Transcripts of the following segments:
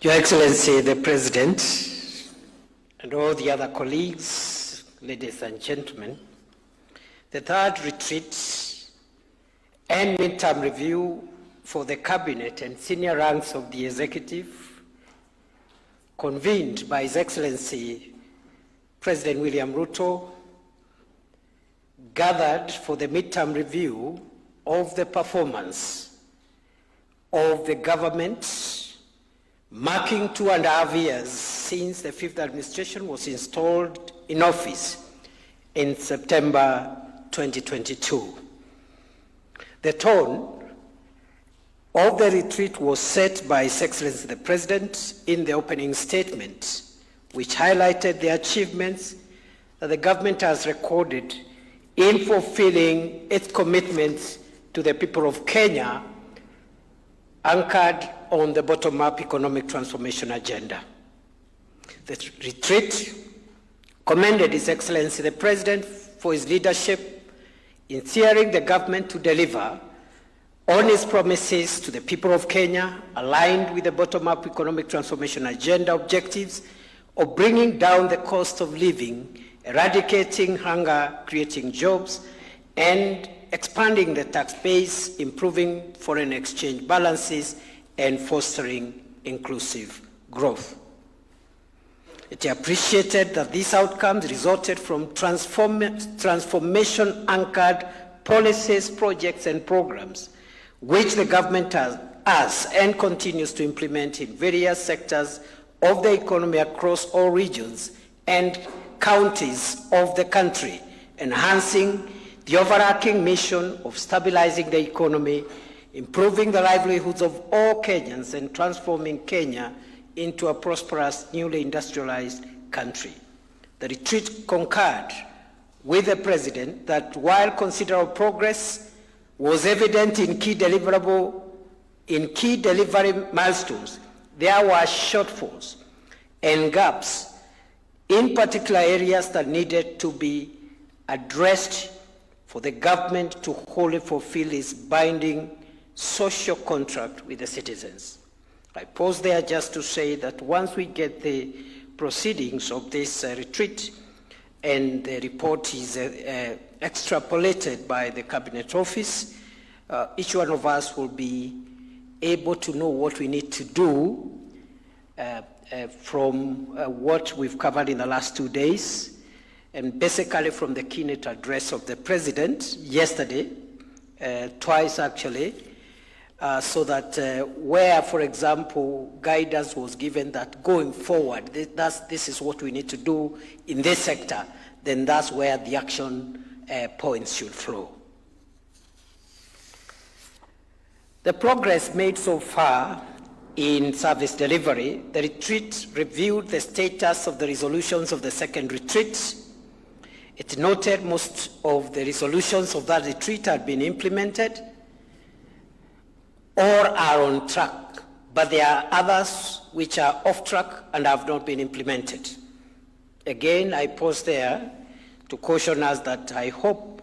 Your Excellency, the President, and all the other colleagues, ladies and gentlemen, the third retreat and midterm review for the Cabinet and senior ranks of the Executive, convened by His Excellency President William Ruto, gathered for the midterm review of the performance of the government, marking 2.5 years since the fifth administration was installed in office in September 2022. The tone of the retreat was set by His Excellency the President in the opening statement, which highlighted the achievements that the government has recorded in fulfilling its commitments to the people of Kenya, anchored on the bottom-up economic transformation agenda. The retreat commended His Excellency the President for his leadership in steering the government to deliver on its promises to the people of Kenya, aligned with the bottom-up economic transformation agenda objectives of bringing down the cost of living, eradicating hunger, creating jobs, and expanding the tax base, improving foreign exchange balances, and fostering inclusive growth. It appreciated that these outcomes resulted from transformation-anchored policies, projects, and programs, which the government has and continues to implement in various sectors of the economy across all regions and counties of the country, enhancing the overarching mission of stabilizing the economy, improving the livelihoods of all Kenyans, and transforming Kenya into a prosperous, newly industrialized country. The retreat concurred with the President that while considerable progress was evident in key delivery milestones, there were shortfalls and gaps in particular areas that needed to be addressed for the government to wholly fulfill its binding social contract with the citizens. I pause there just to say that once we get the proceedings of this retreat and the report is extrapolated by the Cabinet Office, each one of us will be able to know what we need to do from what we've covered in the last 2 days, and basically from the keynote address of the President yesterday, twice actually, so that where, for example, guidance was given that going forward, this is what we need to do in this sector, then that's where the action points should flow. The progress made so far in service delivery, the retreat reviewed the status of the resolutions of the second retreat. It noted most of the resolutions of that retreat had been implemented or are on track, but there are others which are off track and have not been implemented. Again, I pause there to caution us that I hope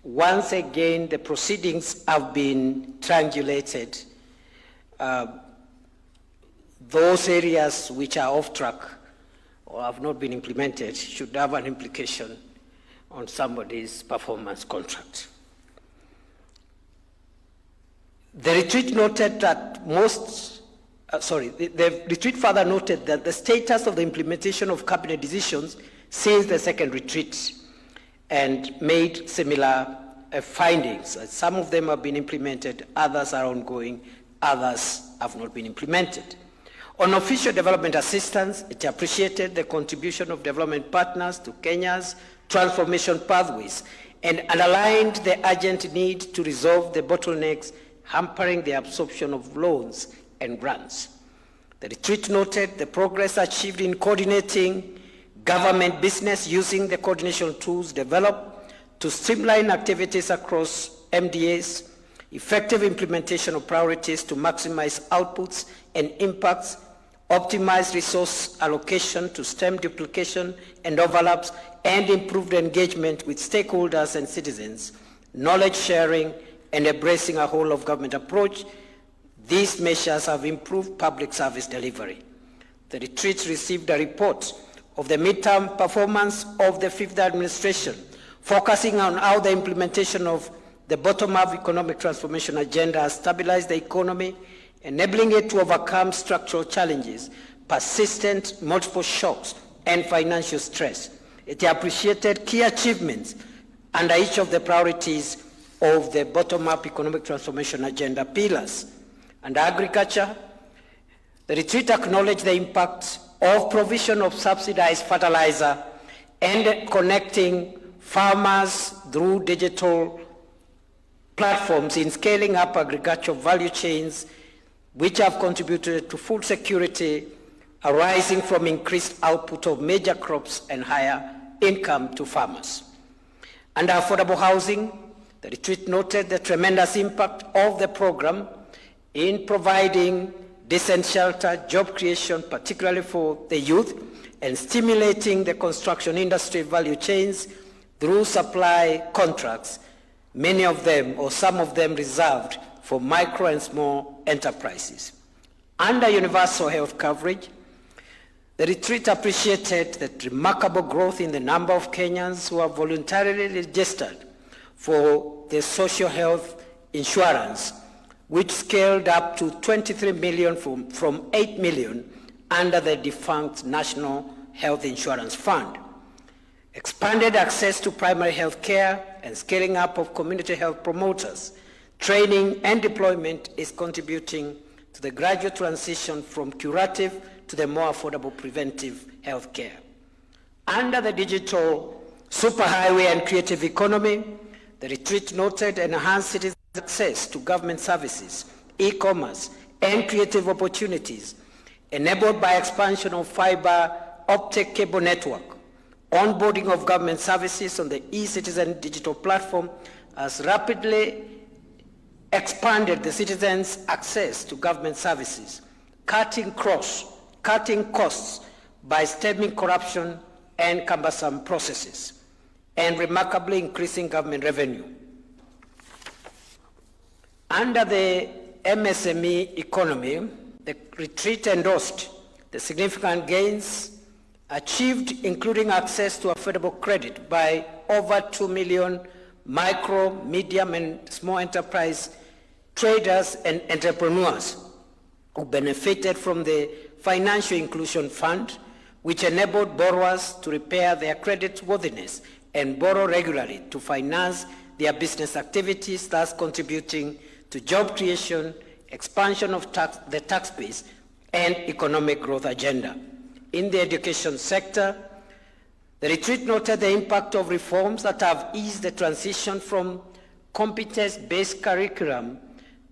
once again the proceedings have been triangulated, those areas which are off track or have not been implemented should have an implication on somebody's performance contract. The retreat noted that the retreat further noted that the status of the implementation of cabinet decisions since the second retreat and made similar findings. Some of them have been implemented, others are ongoing, others have not been implemented. On official development assistance, it appreciated the contribution of development partners to Kenya's transformation pathways and underlined the urgent need to resolve the bottlenecks hampering the absorption of loans and grants. The retreat noted the progress achieved in coordinating government business using the coordination tools developed to streamline activities across MDAs, effective implementation of priorities to maximize outputs and impacts, optimize resource allocation to stem duplication and overlaps, and improved engagement with stakeholders and citizens, knowledge sharing, and embracing a whole-of-government approach These measures have improved public service delivery. The retreat received a report of the midterm performance of the fifth administration, focusing on how the implementation of the bottom-up economic transformation agenda has stabilized the economy, enabling it to overcome structural challenges, persistent multiple shocks, and financial stress. It appreciated key achievements under each of the priorities of the bottom-up economic transformation agenda pillars. Under agriculture, the retreat acknowledged the impact of provision of subsidized fertilizer and connecting farmers through digital platforms in scaling up agricultural value chains, which have contributed to food security arising from increased output of major crops and higher income to farmers. Under affordable housing, the retreat noted the tremendous impact of the program in providing decent shelter, job creation, particularly for the youth, and stimulating the construction industry value chains through supply contracts, many of them or some of them reserved for micro and small enterprises. Under universal health coverage, the retreat appreciated the remarkable growth in the number of Kenyans who have voluntarily registered for the social health insurance, which scaled up to 23 million from 8 million under the defunct National Health Insurance Fund. Expanded access to primary health care and scaling up of community health promoters, training and deployment is contributing to the gradual transition from curative to the more affordable preventive health care. Under the digital superhighway and creative economy, the retreat noted enhanced citizen access to government services, e-commerce, and creative opportunities enabled by expansion of fiber optic cable network. Onboarding of government services on the e-citizen digital platform has rapidly expanded the citizens' access to government services, cutting costs by stemming corruption and cumbersome processes, and remarkably increasing government revenue. Under the MSME economy, the retreat endorsed the significant gains achieved, including access to affordable credit by over 2 million micro, medium, and small enterprise traders and entrepreneurs who benefited from the Financial Inclusion Fund, which enabled borrowers to repair their creditworthiness and borrow regularly to finance their business activities, thus contributing to job creation, expansion of the tax base, and economic growth agenda. In the education sector, the retreat noted the impact of reforms that have eased the transition from competence-based curriculum,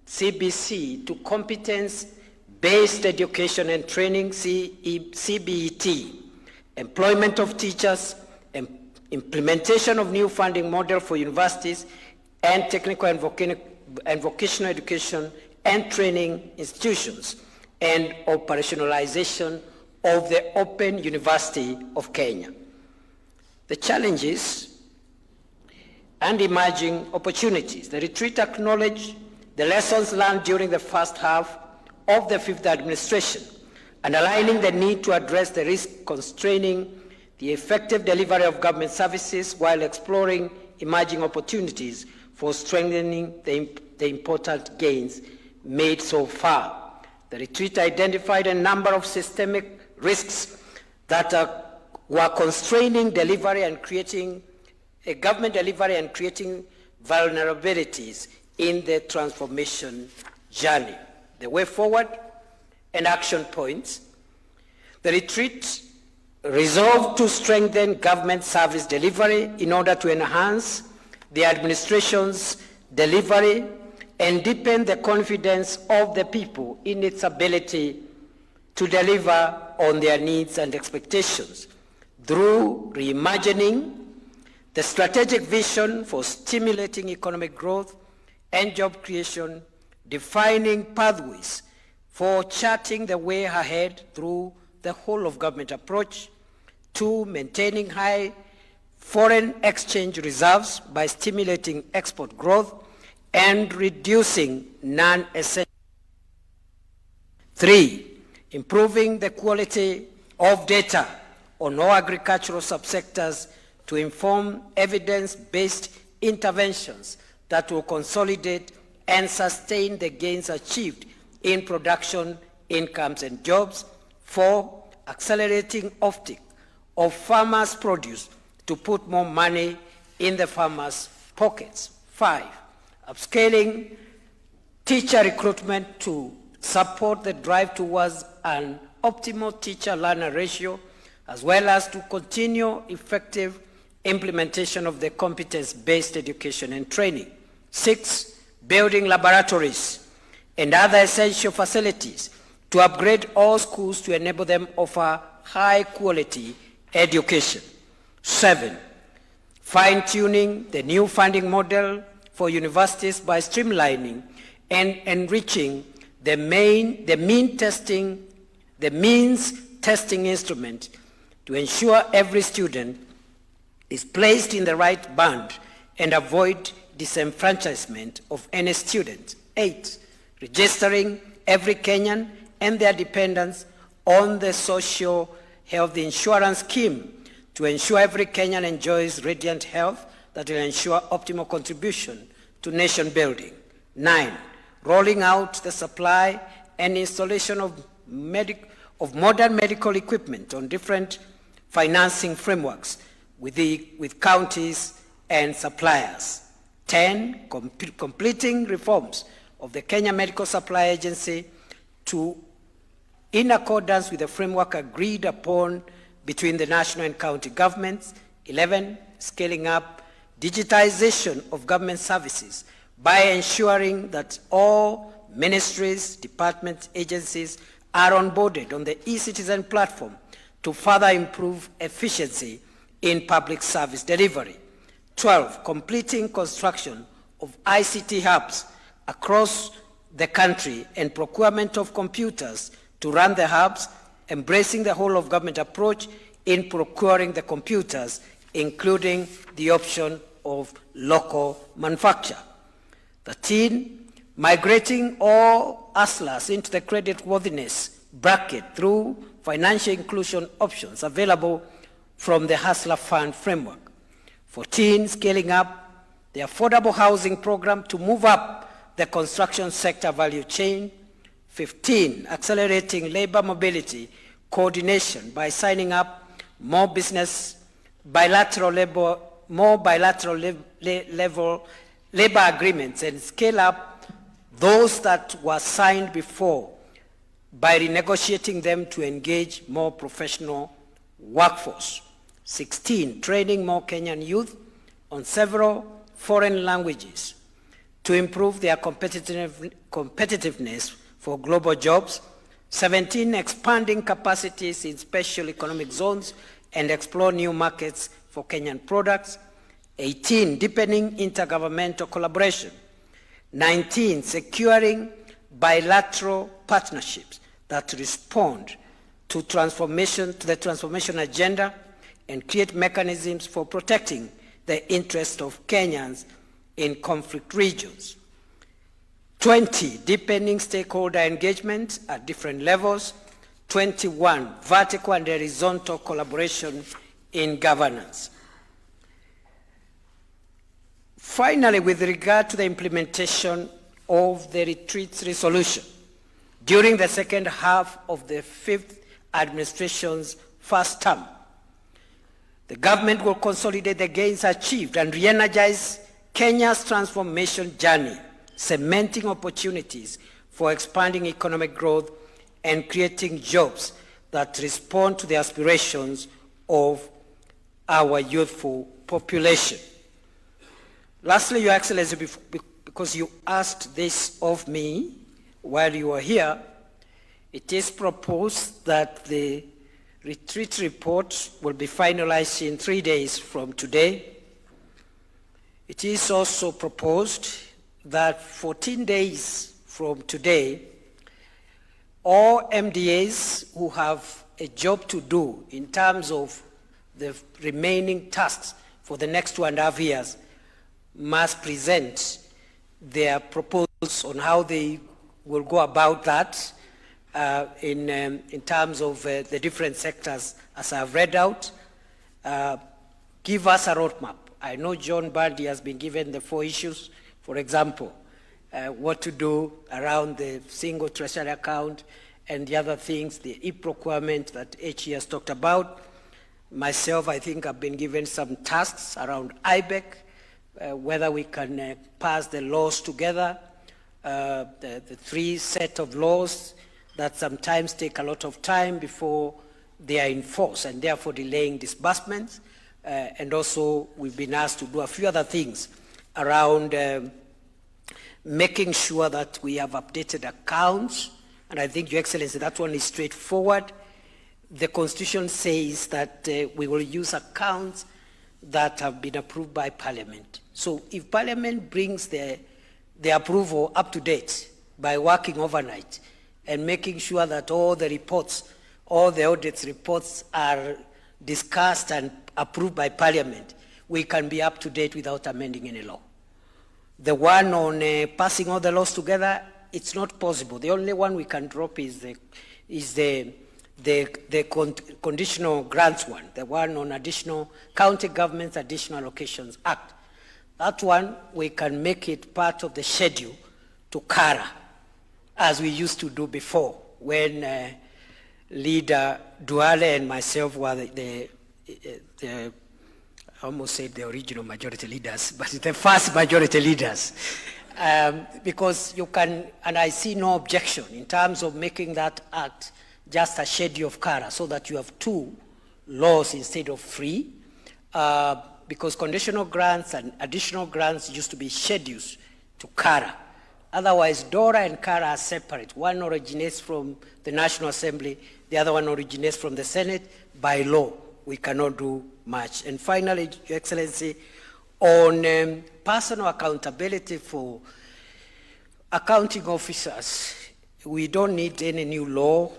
CBC, to competence-based education and training, CBET, employment of teachers, and implementation of new funding model for universities and technical and vocational education and training institutions, and operationalization of the Open University of Kenya. The challenges and emerging opportunities. The retreat acknowledged the lessons learned during the first half of the fifth administration, underlining the need to address the risk constraining the effective delivery of government services while exploring emerging opportunities for strengthening the important gains made so far. The retreat identified a number of systemic risks that were constraining delivery and creating government delivery and creating vulnerabilities in the transformation journey. The way forward and action points. The retreat resolved to strengthen government service delivery in order to enhance the administration's delivery and deepen the confidence of the people in its ability to deliver on their needs and expectations through reimagining the strategic vision for stimulating economic growth and job creation, defining pathways for charting the way ahead through the whole of government approach, to maintaining high foreign exchange reserves by stimulating export growth and reducing non-essential 3, improving the quality of data on all agricultural subsectors to inform evidence-based interventions that will consolidate and sustain the gains achieved in production, incomes, and jobs. 4, accelerating offtake of farmers' produce to put more money in the farmers' pockets. 5, upscaling teacher recruitment to support the drive towards an optimal teacher-learner ratio, as well as to continue effective implementation of the competence-based education and training. 6, building laboratories and other essential facilities to upgrade all schools to enable them offer high-quality education. 7, fine-tuning the new funding model for universities by streamlining and enriching the means testing instrument to ensure every student is placed in the right band and avoid disenfranchisement of any student. 8, registering every Kenyan and their dependents on the social health insurance scheme to ensure every Kenyan enjoys radiant health that will ensure optimal contribution to nation building. 9, rolling out the supply and installation of modern medical equipment on different financing frameworks with counties and suppliers. 10, completing reforms of the Kenya Medical Supply Agency in accordance with the framework agreed upon between the national and county governments. 11, scaling up digitization of government services by ensuring that all ministries, departments, agencies are onboarded on the eCitizen platform to further improve efficiency in public service delivery. 12, completing construction of ICT hubs across the country and procurement of computers to run the hubs, embracing the whole of government approach in procuring the computers, including the option of local manufacture. 13, migrating all hustlers into the creditworthiness bracket through financial inclusion options available from the Hustler Fund framework. 14, scaling up the affordable housing program to move up the construction sector value chain. 15, accelerating labor mobility coordination by signing up more bilateral labor agreements and scale up those that were signed before by renegotiating them to engage more professional workforce. 16, training more Kenyan youth on several foreign languages to improve their competitiveness for global jobs. 17, expanding capacities in special economic zones and explore new markets for Kenyan products. 18, deepening intergovernmental collaboration. 19, securing bilateral partnerships that respond to the transformation agenda and create mechanisms for protecting the interests of Kenyans in conflict regions. 20, deepening stakeholder engagement at different levels. 21, vertical and horizontal collaboration in governance. Finally, with regard to the implementation of the retreat's resolution, during the second half of the 5th administration's first term, the government will consolidate the gains achieved and re-energize Kenya's transformation journey, cementing opportunities for expanding economic growth and creating jobs that respond to the aspirations of our youthful population. Lastly, Your Excellency, because you asked this of me while you were here, it is proposed that the retreat report will be finalized in 3 days from today. It is also proposed that 14 days from today, all MDAs who have a job to do in terms of the remaining tasks for the next 2.5 years must present their proposals on how they will go about that in terms of the different sectors as I've read out. Give us a roadmap. I know John Bundy has been given the 4 issues, for example, what to do around the single treasury account and the other things, the e-procurement that HE has talked about. Myself, I think I've been given some tasks around IBEC, whether we can pass the laws together, the 3 set of laws that sometimes take a lot of time before they are enforced and therefore delaying disbursements. And also we've been asked to do a few other things around making sure that we have updated accounts. And I think, Your Excellency, that one is straightforward. The Constitution says that we will use accounts that have been approved by Parliament. So if Parliament brings the approval up to date by working overnight and making sure that all the reports, all the audit reports are discussed and approved by Parliament, we can be up to date without amending any law. The one on passing all the laws together, it's not possible. The only one we can drop is the conditional grants one, the one on additional county governments additional allocations act. That one we can make it part of the schedule to CARA, as we used to do before when Leader Duale and myself were the I almost said the original majority leaders, but the first majority leaders. Because you can, and I see no objection in terms of making that act just a schedule of CARA so that you have 2 laws instead of 3. Because conditional grants and additional grants used to be schedules to CARA. Otherwise, DORA and CARA are separate. One originates from the National Assembly, the other one originates from the Senate. By law, we cannot do much. And finally, Your Excellency, on personal accountability for accounting officers, we don't need any new law.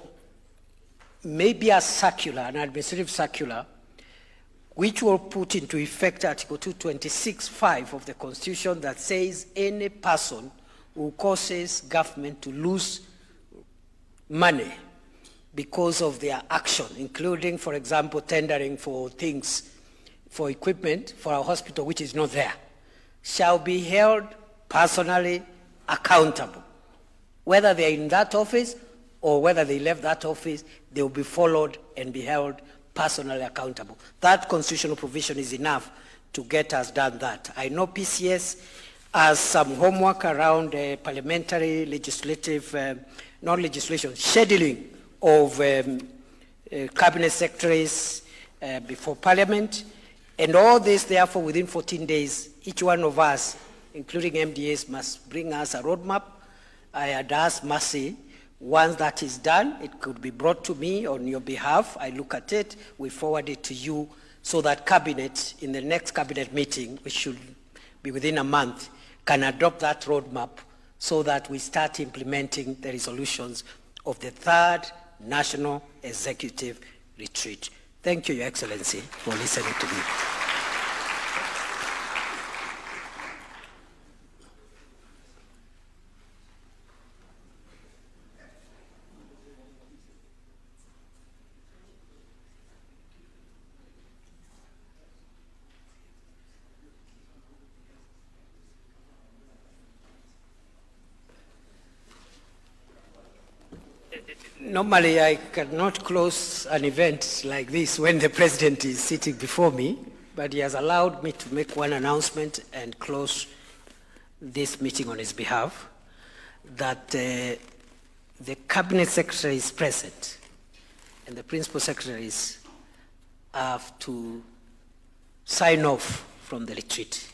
Maybe a circular, an administrative circular, which will put into effect Article 226(5) of the Constitution that says any person who causes government to lose money because of their action, including, for example, tendering for things, for equipment for our hospital which is not there, shall be held personally accountable. Whether they're in that office or whether they left that office, they will be followed and be held personally accountable. That constitutional provision is enough to get us done that. I know PCS has some homework around parliamentary, legislative, not legislation, scheduling of cabinet secretaries before Parliament. And all this, therefore, within 14 days, each one of us, including MDAs, must bring us a roadmap. I had asked Mercy, once that is done, it could be brought to me on your behalf. I look at it, we forward it to you, so that Cabinet, in the next Cabinet meeting, which should be within a month, can adopt that roadmap so that we start implementing the resolutions of the 3rd National Executive Retreat. Thank you, Your Excellency, for listening to me. Normally, I cannot close an event like this when the President is sitting before me, but he has allowed me to make one announcement and close this meeting on his behalf, that the Cabinet Secretary is present and the Principal Secretaries have to sign off from the retreat.